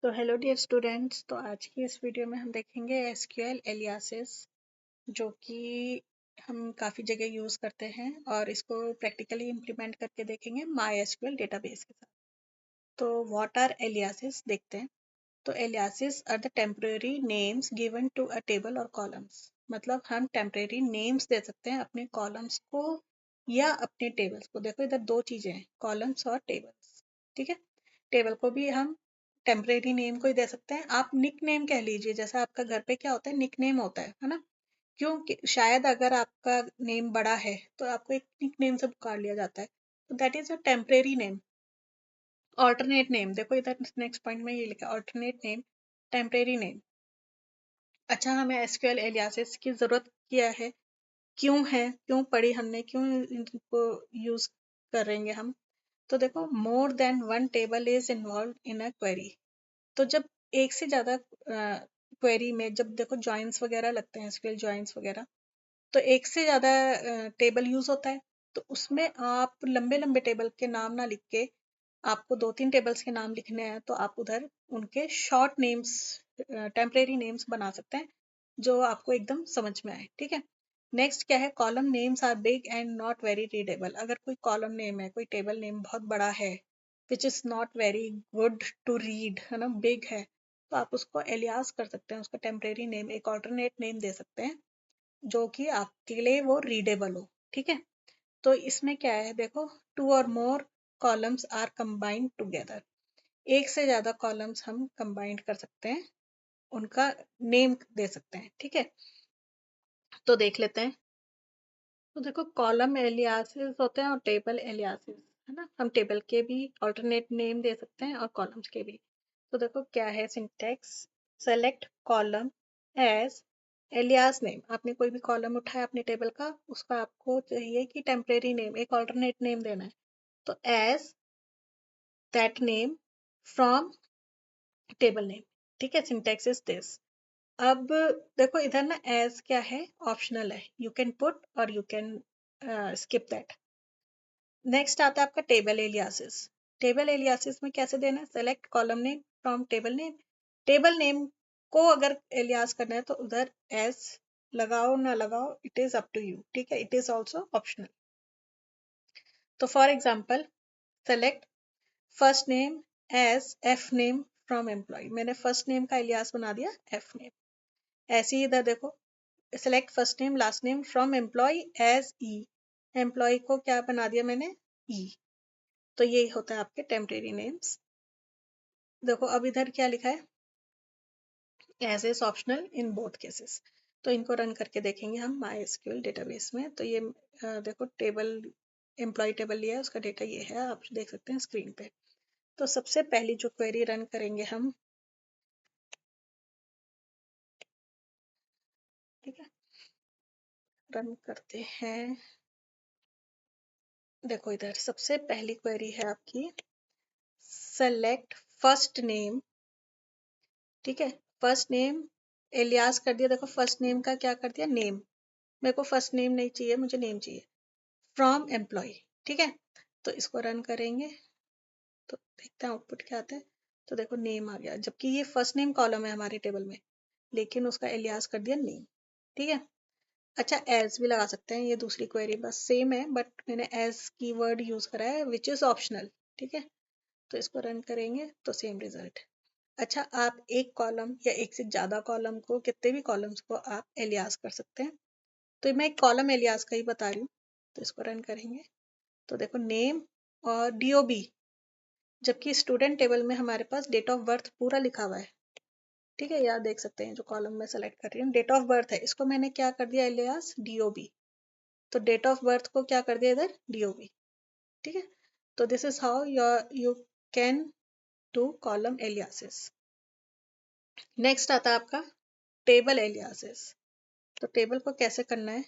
तो hello dear students. तो आज की इस वीडियो में हम देखेंगे एसक्यूएल एलियासेस, जो कि हम काफ़ी जगह यूज़ करते हैं और इसको प्रैक्टिकली इम्प्लीमेंट करके देखेंगे माई एसक्यूएल डेटाबेस के साथ। तो व्हाट आर एलियासेस देखते हैं। तो aliases are the temporary names given to a table और कॉलम्स। मतलब हम टेम्परेरी नेम्स दे सकते हैं अपने कॉलम्स को या अपने टेबल्स को। देखो इधर दो चीज़ें हैं, कॉलम्स और टेबल्स। ठीक है, टेबल को भी हम टेम्परेरी नेम को ही दे सकते हैं। आप निक नेम कह लीजिए, जैसा आपका घर पे क्या होता है, निक नेम होता है ना। क्योंकि शायद अगर आपका नेम बड़ा है तो आपको एक निक नेम से पुकार लिया जाता है, तो that is a temporary name. Alternate name, देखो इधर नेक्स्ट पॉइंट में ये लिखा है, ऑल्टरनेट नेम, टेम्परेरी नेम। अच्छा, हमें एसक्यूएल एलियासेस की जरूरत क्या है, क्यों पढ़ी हमने, क्यों इनको यूज करेंगे हम। तो देखो, more than one table is involve in a query. तो जब एक से ज़्यादा क्वेरी में, जब देखो जॉइंस वगैरह लगते हैं, एसक्यूएल जॉइंस वगैरह, तो एक से ज़्यादा टेबल यूज़ होता है। तो उसमें आप लंबे लंबे टेबल के नाम ना लिख के, आपको दो तीन टेबल्स के नाम लिखने हैं, तो आप उधर उनके शॉर्ट नेम्स, टेम्परेरी नेम्स बना सकते हैं, जो आपको एकदम समझ में आए। ठीक है, नेक्स्ट क्या है, column names are big and not very readable. अगर कोई कॉलम नेम है, कोई टेबल नेम बहुत बड़ा है, which is not very good to read, है ना, बिग है, तो आप उसको एलियास कर सकते हैं, उसका टेम्परेरी नेम, एक ऑल्टरनेट नेम दे सकते हैं, जो कि आपके लिए वो रीडेबल हो। ठीक है, तो इसमें क्या है, देखो, टू और मोर कॉलम्स आर कंबाइंड टुगेदर। एक से ज्यादा कॉलम्स हम कंबाइंड कर सकते हैं, उनका नेम दे सकते हैं। ठीक है, तो देख लेते हैं। तो देखो, कॉलम एलियासेस होते हैं और टेबल एलियासेस, है ना। हम टेबल के भी ऑल्टरनेट नेम दे सकते हैं और कॉलम्स के भी। तो देखो क्या है syntax, select column as alias name. आपने कोई भी कॉलम उठाया अपने टेबल का, उसका आपको चाहिए कि टेम्परेरी नेम, एक ऑल्टरनेट नेम देना है, तो as that name from table name. ठीक है, सिंटैक्स इज दिस। अब देखो इधर ना, एज क्या है, ऑप्शनल है, यू कैन पुट और you can skip that. Next आता है आपका टेबल एलियासिस। टेबल एलियासिस में कैसे देना है, select column name from table name. Table name को अगर एलियास करना है तो उधर एस लगाओ ना लगाओ, it is up to you. ठीक है, इट इज ऑल्सो ऑप्शनल। तो for example, select first name as f name from employ. मैंने फर्स्ट नेम का एलियास बना दिया एफ नेम। ऐसे ही इधर देखो, select first name last name from employ as e. Employ को क्या बना दिया मैंने, ई। तो ये होता है आपके टेम्परेरी नेम्स। देखो अब इधर क्या लिखा है, as is optional in both cases. तो इनको रन करके देखेंगे हम माई एसक्यूएल डेटाबेस में। तो ये देखो, टेबल एम्प्लॉय टेबल लिया है, उसका डेटा ये है, आप देख सकते हैं स्क्रीन पे। तो सबसे पहली जो क्वेरी रन करेंगे हम, ठीक है, रन करते हैं। देखो इधर सबसे पहली क्वेरी है आपकी, सेलेक्ट फर्स्ट नेम। ठीक है, फर्स्ट नेम एलियास कर दिया। देखो फर्स्ट नेम का क्या कर दिया, नेम। मेरे को फर्स्ट नेम नहीं चाहिए, मुझे नेम चाहिए, फ्रॉम एम्प्लॉय। ठीक है, तो इसको रन करेंगे तो देखते हैं आउटपुट क्या आता है। तो देखो नेम आ गया, जबकि ये फर्स्ट नेम कॉलम है हमारे टेबल में, लेकिन उसका एलियास कर दिया नेम। ठीक है, अच्छा, एज भी लगा सकते हैं, ये दूसरी क्वेरी बस सेम है, बट मैंने एज की वर्ड यूज करा है, विच इज ऑप्शनल। ठीक है, तो इसको रन करेंगे तो सेम रिजल्ट। अच्छा, आप एक कॉलम या एक से ज्यादा कॉलम को, कितने भी कॉलम्स को आप एलियास कर सकते हैं। तो मैं एक कॉलम एलियास का ही बता रही हूँ, तो इसको रन करेंगे तो देखो नेम और डीओबी, जबकि स्टूडेंट टेबल में हमारे पास डेट ऑफ बर्थ पूरा लिखा हुआ है। ठीक है, यहाँ देख सकते हैं जो कॉलम में सेलेक्ट कर रही हूँ, डेट ऑफ बर्थ है, इसको मैंने क्या कर दिया, एलियास डीओबी। तो डेट ऑफ बर्थ को क्या कर दिया इधर, डीओबी। ठीक है, तो this is how you can do column aliases. Next आता है आपका टेबल एलियासिस। तो टेबल को कैसे करना है,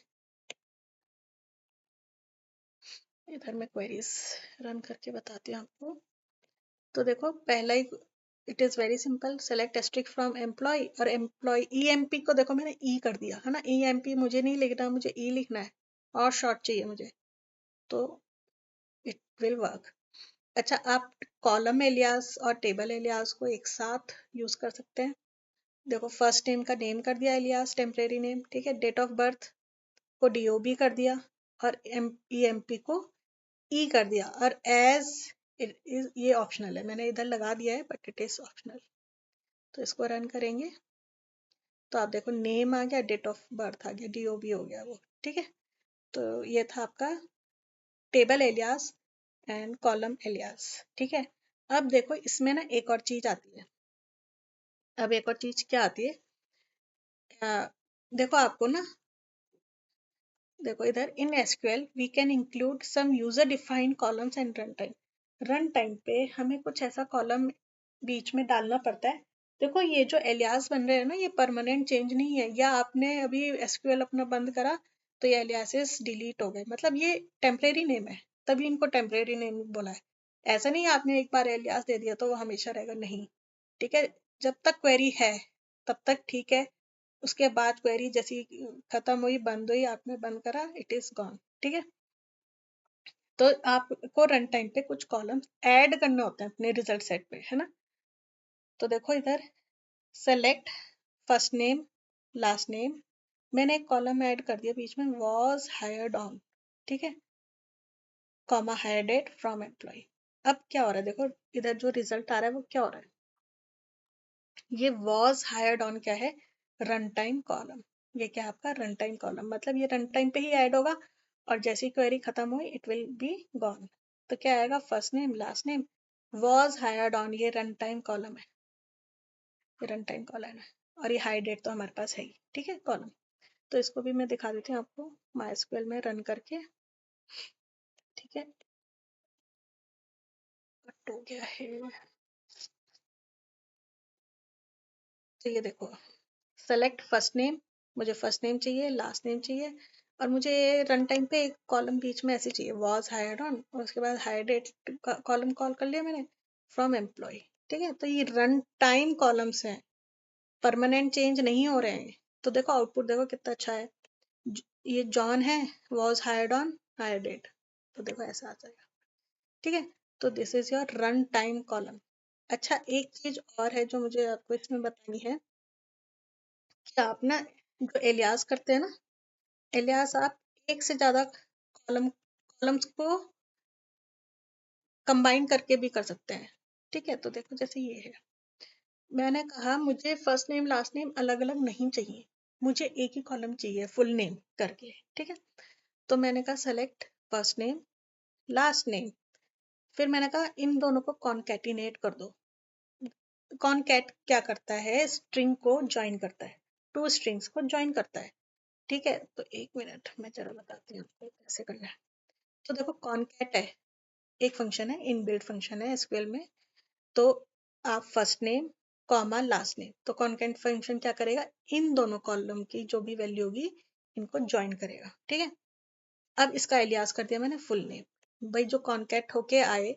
इधर मैं क्वेरीज रन करके बताती हूँ आपको। तो देखो पहला ही, it is very simple, select asterisk from employ, और एम्प्लॉय ईएमपी को देखो मैंने ई कर दिया है ना, ईएमपी मुझे नहीं लिखना, मुझे ई लिखना है और शॉर्ट चाहिए मुझे, तो इट विल वर्क। अच्छा, आप कॉलम एलियास और टेबल एलियास को एक साथ यूज कर सकते हैं। देखो, फर्स्ट नेम का नेम कर दिया एलियास, टेम्परेरी नेम, ठीक है। डेट ऑफ बर्थ को डीओबी कर दिया, और ईएमपी को ई कर दिया, और एज ये ऑप्शनल है, मैंने इधर लगा दिया है बट इट इज ऑप्शनल। तो इसको रन करेंगे तो आप देखो नेम आ गया, डेट ऑफ बर्थ आ गया, डीओबी हो गया वो, ठीक है। तो ये था आपका table alias and column alias, ठीक है। अब देखो इसमें ना एक और चीज आती है। अब एक और चीज क्या आती है, देखो आपको ना, देखो इधर in SQL we can include some user defined columns and run time. Run time पे हमें कुछ ऐसा कॉलम बीच में डालना पड़ता है। देखो ये जो एलियास बन रहे हैं ना, ये परमानेंट चेंज नहीं है, या आपने अभी एसक्यूएल अपना बंद करा तो ये एलियासेस डिलीट हो गए, मतलब ये टेम्परेरी नेम है, तभी इनको टेम्परेरी नेम बोला है। ऐसा नहीं है आपने एक बार एलियास दे दिया तो वो हमेशा रहेगा, नहीं, ठीक है। जब तक क्वेरी है तब तक ठीक है, उसके बाद क्वेरी जैसी खत्म हुई, बंद हुई, आपने बंद करा, इट इज गॉन, ठीक है। तो आपको रन टाइम पे कुछ कॉलम्स ऐड करने होते हैं अपने रिजल्ट सेट पे, है ना। तो देखो इधर select first name last name, मैंने एक कॉलम ऐड कर दिया बीच में, वॉज हायर्ड ऑन, ठीक है, comma hire date from employ. अब क्या हो रहा है, देखो इधर जो रिजल्ट आ रहा है वो क्या हो रहा है, ये वॉज हायर्ड ऑन क्या है, रन टाइम कॉलम। ये क्या है आपका रन टाइम कॉलम, मतलब ये रन टाइम पे ही ऐड होगा, और जैसी क्वेरी खत्म हुई इट विल बी गॉन। तो क्या आएगा, first name last name was hired on, ये रन टाइम कॉलम है, ये रन टाइम कॉलम है, और ये हाई डेट तो हमारे पास है ही, ठीक है, कॉलम। तो इसको भी मैं दिखा देती हूँ आपको माइस्क्वेल में रन करके, ठीक है। कट हो गया है, तो ये देखो सेलेक्ट फर्स्ट नेम, मुझे फर्स्ट नेम चाहिए, लास्ट नेम चाहिए, और मुझे रन टाइम पे एक कॉलम बीच में ऐसे चाहिए, वॉज हायर्ड ऑन, और उसके बाद हायर डेट कॉलम कॉल कर लिया मैंने, फ्रॉम एम्प्लॉय, ठीक है। तो ये रन टाइम कॉलम्स हैं, परमानेंट चेंज नहीं हो रहे हैं। तो देखो आउटपुट देखो कितना अच्छा है, ये जॉन है, was hired on, hire date, तो देखो ऐसा आ जाएगा, ठीक है। तो this is your run time column. अच्छा, एक चीज और है जो मुझे आपको इसमें बतानी है, कि आप ना जो एलियास करते हैं ना, एलियास आप एक से ज्यादा कॉलम्स को कंबाइन करके भी कर सकते हैं, ठीक है। तो देखो जैसे ये है, मैंने कहा मुझे फर्स्ट नेम लास्ट नेम अलग अलग नहीं चाहिए, मुझे एक ही कॉलम चाहिए फुल नेम करके, ठीक है। तो मैंने कहा select first name last name, फिर मैंने कहा इन दोनों को कॉन्कैटिनेट कर दो। कॉन्कैट क्या करता है, स्ट्रिंग को ज्वाइन करता है, टू स्ट्रिंग्स को ज्वाइन करता है, ठीक है। तो एक मिनट मैं जरा बताती हूँ आपको कैसे करना है। तो देखो कॉन्कैट है, एक फंक्शन है, इनबिल्ट फंक्शन है एसक्यूएल में। तो आप first name comma last name, तो कॉन्कैट फंक्शन क्या करेगा, इन दोनों कॉलम की जो भी वैल्यू होगी इनको ज्वाइन करेगा, ठीक है। अब इसका एलियास कर दिया मैंने फुल नेम, भाई जो कॉन्कैट होके आए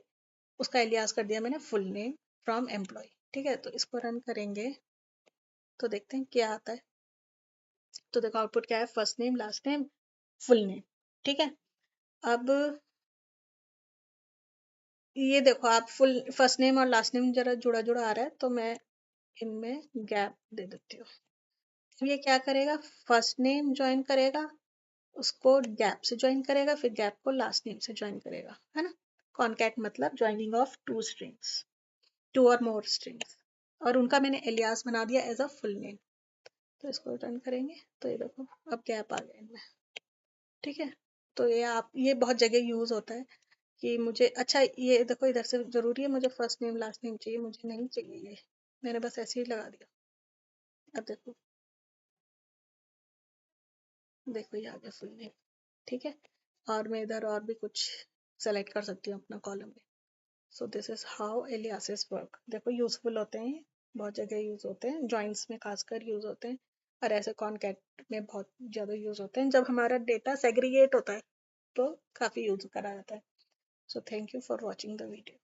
उसका एलियास कर दिया मैंने फुल नेम फ्रॉम एम्प्लॉय, ठीक है। तो इसको रन करेंगे तो देखते हैं क्या आता है। तो देखो आउटपुट क्या है, first name last name full name, ठीक है। अब ये देखो आप फुल फर्स्ट नेम और लास्ट नेम जरा जुड़ा जुड़ा आ रहा है, तो मैं इनमें गैप दे देती हूँ। अब ये क्या करेगा, फर्स्ट नेम ज्वाइन करेगा, उसको गैप से ज्वाइन करेगा, फिर गैप को लास्ट नेम से ज्वाइन करेगा, है ना। कॉन्कैट मतलब joining of two strings, two और मोर स्ट्रिंग्स, और उनका मैंने एलियास बना दिया एज अ फुल नेम। तो इसको रन करेंगे तो ये देखो अब गैप आ गया इनमें, ठीक है। तो ये बहुत जगह यूज होता है कि मुझे, अच्छा ये देखो इधर से जरूरी है मुझे फर्स्ट नेम लास्ट नेम चाहिए, मुझे नहीं चाहिए ये, मैंने बस ऐसे ही लगा दिया। अब देखो, देखो ये आ गया फुल नेम, ठीक है। और मैं इधर और भी कुछ सेलेक्ट कर सकती हूँ अपना कॉलम में। So this is how aliases work. देखो यूजफुल होते हैं, बहुत जगह यूज होते हैं, जॉइंट्स में खासकर यूज होते हैं, और ऐसे कॉनकैट में बहुत ज्यादा यूज होते हैं, जब हमारा डेटा सेग्रीगेट होता है तो काफी यूज करा जाता है। So thank you for watching the video.